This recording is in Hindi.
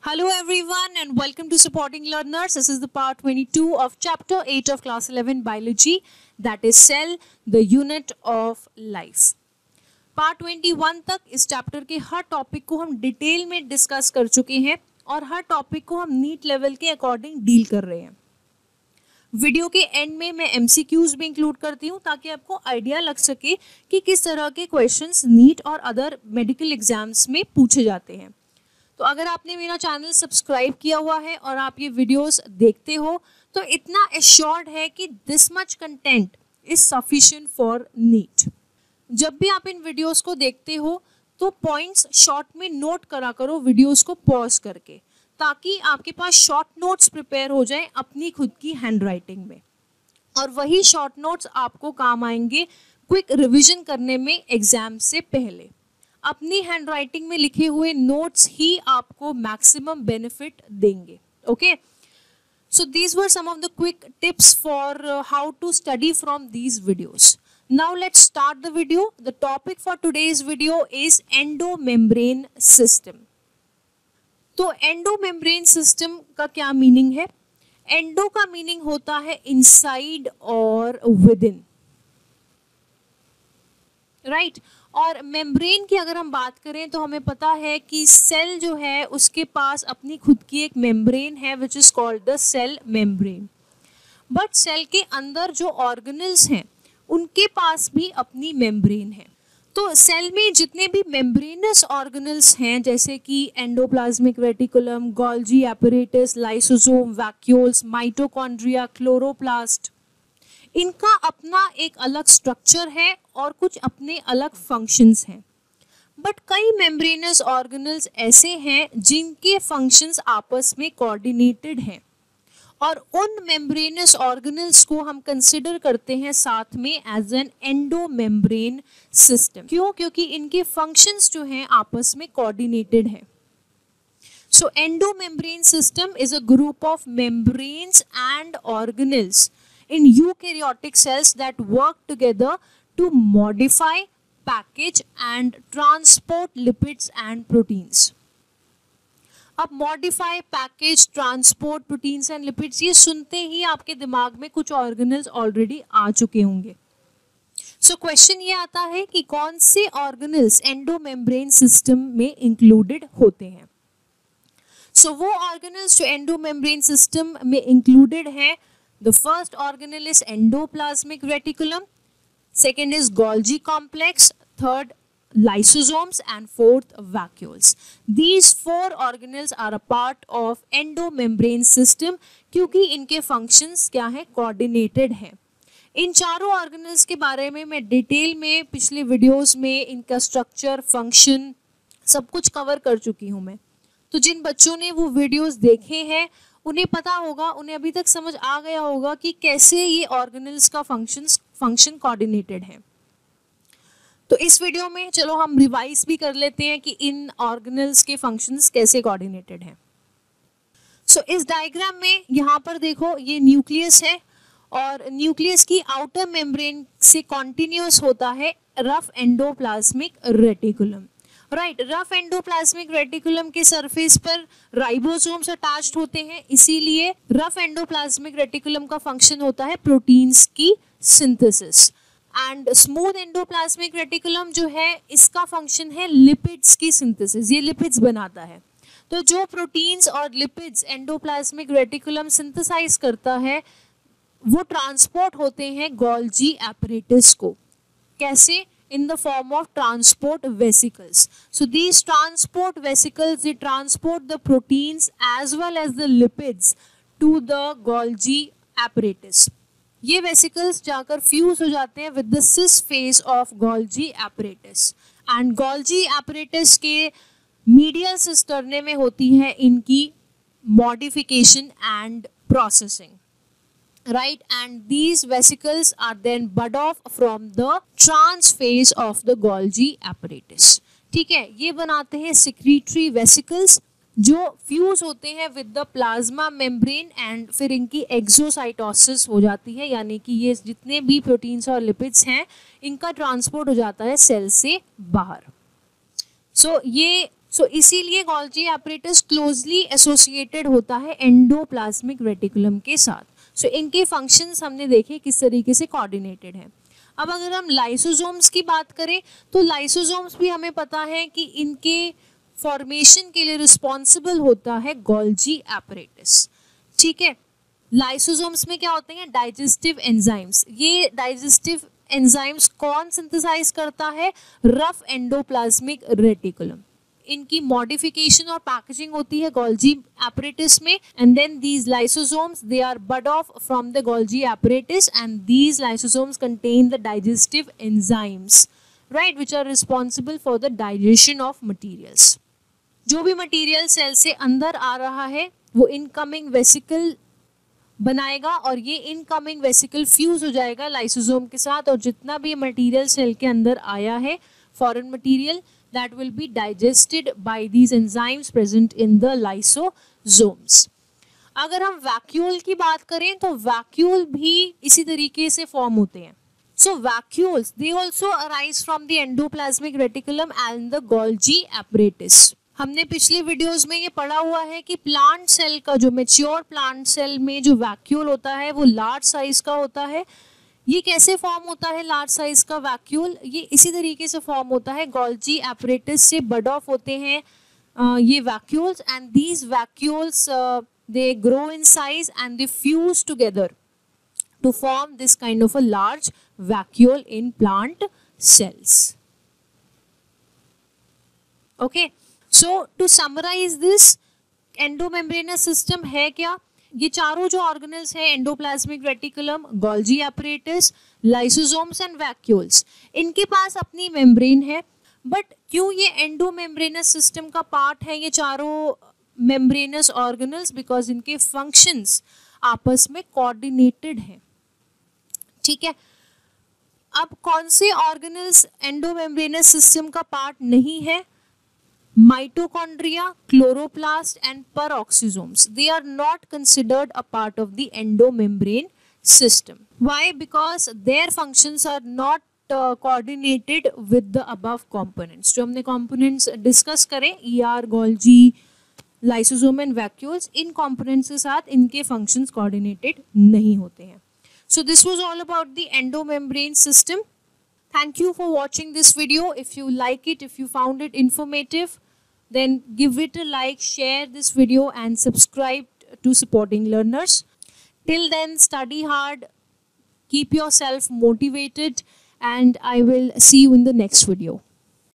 Hello everyone and welcome to Supporting Learners. This is the part 22 of chapter 8 of class 11 biology, that is cell, the unit of life. Part 21 तक इस चैप्टर के हर टॉपिक को हम डिटेल में डिस्कस कर चुके हैं और हर टॉपिक को हम नीट लेवल के अकॉर्डिंग डील कर रहे हैं. वीडियो के एंड में मैं एमसीक्यूज भी इंक्लूड करती हूँ ताकि आपको आइडिया लग सके कि किस तरह के क्वेश्चंस नीट और अदर मेडिकल एग्जाम्स में पूछे जाते हैं. तो अगर आपने मेरा चैनल सब्सक्राइब किया हुआ है और आप ये वीडियोस देखते हो तो इतना एश्योर्ड है कि this much content is sufficient for NEET. जब भी आप इन वीडियोस को देखते हो तो पॉइंट्स शॉर्ट में नोट करा करो वीडियोस को पॉज करके, ताकि आपके पास शॉर्ट नोट्स प्रिपेयर हो जाए अपनी खुद की हैंडराइटिंग में, और वही शॉर्ट नोट्स आपको काम आएंगे क्विक रिवीजन करने में एग्जाम से पहले. अपनी हैंडराइटिंग में लिखे हुए नोट्स ही आपको मैक्सिमम बेनिफिट देंगे. Okay, so these were some of the quick tips for how to study from these videos. Now let's start the video. The topic for today's video is endomembrane system. तो एंडोमेम्ब्रेन सिस्टम का क्या मीनिंग है? एंडो का मीनिंग होता है इनसाइड और विद इन, राइट. और मेम्ब्रेन की अगर हम बात करें तो हमें पता है कि सेल जो है उसके पास अपनी खुद की एक मेम्ब्रेन है which is called the cell membrane. But cell के अंदर जो ऑर्गेनल्स हैं उनके पास भी अपनी मेम्ब्रेन है. तो सेल में जितने भी मेम्ब्रेनस ऑर्गेनल्स हैं जैसे कि endoplasmic reticulum, Golgi apparatus, lysosome, vacuoles, mitochondria, chloroplast, इनका अपना एक अलग स्ट्रक्चर है और कुछ अपने अलग फंक्शंस हैं. बट कई मेम्ब्रेनस ऑर्गेनल्स ऐसे हैं जिनके फंक्शंस आपस में कोऑर्डिनेटेड हैं, और उन मेम्ब्रेनस ऑर्गेनल्स को हम कंसिडर करते हैं साथ में एज एन एंडोमेम्ब्रेन सिस्टम. क्यों? क्योंकि इनके फंक्शंस जो हैं आपस में कोऑर्डिनेटेड हैं. So endomembrane system is a group of membranes and organelles in eukaryotic cells that work together to modify, package and transport lipids and proteins. अब modify, package, transport, proteins and lipids, ये सुनते ही आपके दिमाग में कुछ ऑर्गेनल्स ऑलरेडी आ चुके होंगे. सो क्वेश्चन ये आता है कि कौन से ऑर्गेनल्स एंडोमेम्ब्रेन सिस्टम में इंक्लूडेड होते हैं. सो वो ऑर्गेनल्स जो एंडोमेम्ब्रेन सिस्टम में इंक्लूडेड हैं, the first organelle is endoplasmic reticulum, second is Golgi complex, third lysosomes and fourth vacuoles. These four organelles are a part of endomembrane system क्योंकि इनके functions क्या हैं? coordinated हैं. इन चारों ऑर्गेनल्स के बारे में मैं डिटेल में पिछले वीडियोस में इनका स्ट्रक्चर, फंक्शन सब कुछ कवर कर चुकी हूँ मैं. तो जिन बच्चों ने वो वीडियोस देखे हैं उन्हें पता होगा, उन्हें अभी तक समझ आ गया होगा कि कैसे ये ऑर्गेनल्स का फंक्शन कोऑर्डिनेटेड है. तो इस वीडियो में चलो हम रिवाइज भी कर लेते हैं कि इन ऑर्गेनल्स के फंक्शंस कैसे कोऑर्डिनेटेड हैं. सो इस डायग्राम में यहाँ पर देखो, ये न्यूक्लियस है और न्यूक्लियस की आउटर मेम्ब्रेन से कॉन्टिन्यूस होता है rough endoplasmic reticulum, right. Rough endoplasmic reticulum के सरफेस पर राइबोसोम्स अटैच्ड होते हैं, इसीलिए रफ एंडोप्लाज्मिक रेटिकुलम का फंक्शन होता है प्रोटीन्स की synthesis. And smooth endoplasmic reticulum जो है इसका फंक्शन है लिपिड्स की सिंथेसिस, ये लिपिड्स बनाता है. तो जो प्रोटीन्स और लिपिड्स एंडोप्लाज्मिक रेटिकुलम सिंथेसाइज करता है वो ट्रांसपोर्ट होते हैं गोल्जी एपरेटस को. कैसे? in the form of transport vesicles. So these transport vesicles, they transport the proteins as well as the lipids to the Golgi apparatus. ये vesicles जाकर fuse हो जाते हैं with the cis phase of Golgi apparatus. And Golgi apparatus के medial cisternae में होती है इनकी modification and processing. Right, and these vesicles are then bud off from the trans phase of the Golgi apparatus. ठीक है, ये बनाते हैं secretory vesicles जो फ्यूज होते हैं with the plasma membrane and फिर इनकी एक्सोसाइटोसिस हो जाती है, यानी कि ये जितने भी प्रोटीन्स और लिपिड्स हैं इनका ट्रांसपोर्ट हो जाता है सेल से बाहर. सो ये सो इसीलिए गोल्जी एपरेटस क्लोजली एसोसिएटेड होता है एंडोप्लाज्मिक रेटिकुलम के साथ. सो इनके फंक्शंस हमने देखे किस तरीके से कोऑर्डिनेटेड है. अब अगर हम लाइसोसोम्स की बात करें तो लाइसोसोम्स भी हमें पता है कि इनके फॉर्मेशन के लिए रिस्पॉन्सिबल होता है गोल्जी एपरेटस. ठीक है, लाइसोसोम्स में क्या होते हैं? Digestive enzymes. ये डाइजेस्टिव एंजाइम्स कौन सिंथेसाइज करता है? Rough endoplasmic reticulum. इनकी मॉडिफिकेशन और पैकेजिंग होती है गोल्जी एपरेटस में, and then these lysosomes they are bud off from the Golgi apparatus, and these lysosomes contain the digestive enzymes, right, which are responsible for the digestion of materials. जो भी मटीरियल सेल से अंदर आ रहा है वो इनकमिंग वेसिकल बनाएगा और ये इनकमिंग वेसिकल फ्यूज हो जाएगा लाइसोसोम के साथ, और जितना भी मटीरियल सेल के अंदर आया है foreign material, that will be digested by these enzymes present in the lysosomes. अगर हम वैक्यूल की बात करें तो वैक्यूल भी इसी तरीके से फॉर्म होते हैं. So vacuoles they also arise from the endoplasmic reticulum and the Golgi apparatus. हमने पिछले वीडियोस में ये पढ़ा हुआ है कि प्लांट सेल का जो मेच्योर प्लांट सेल में जो वैक्यूल होता है वो लार्ज साइज का होता है. ये कैसे फॉर्म होता है लार्ज साइज का वैक्यूल? ये इसी तरीके से फॉर्म होता है, गोल्जी एपरेटस से बड ऑफ होते हैं ये vacuoles, and these vacuoles they grow in size and they fuse together to form this kind of a large vacuole in plant cells. Okay, so to summarise this, endomembranous system है क्या? ये चारों जो ऑर्गेनल्स है, endoplasmic reticulum, Golgi apparatus, lysosomes and vacuoles, इनके पास अपनी मेम्ब्रेन है. बट क्यों ये एंडोमेम्ब्रेनस सिस्टम का पार्ट है ये चारों मेम्ब्रेनस ऑर्गेनल्स? बिकॉज इनके फंक्शंस आपस में कोऑर्डिनेटेड हैं. ठीक है, अब कौन से ऑर्गेनल्स एंडोमेम्ब्रेनस सिस्टम का पार्ट नहीं है? Mitochondria, chloroplast and peroxisomes. They are not considered a part of the endomembrane system. Why? Because their functions are not coordinated with the above components. जो हमने components discuss करें, ER, Golgi, lysosome and vacuoles, in components के साथ इनके functions coordinated नहीं होते हैं. So this was all about the endomembrane system. Thank you for watching this video. If you like it, if you found it informative, then give it a like, share this video and subscribe to Supporting Learners. Till then, study hard, keep yourself motivated, and I will see you in the next video.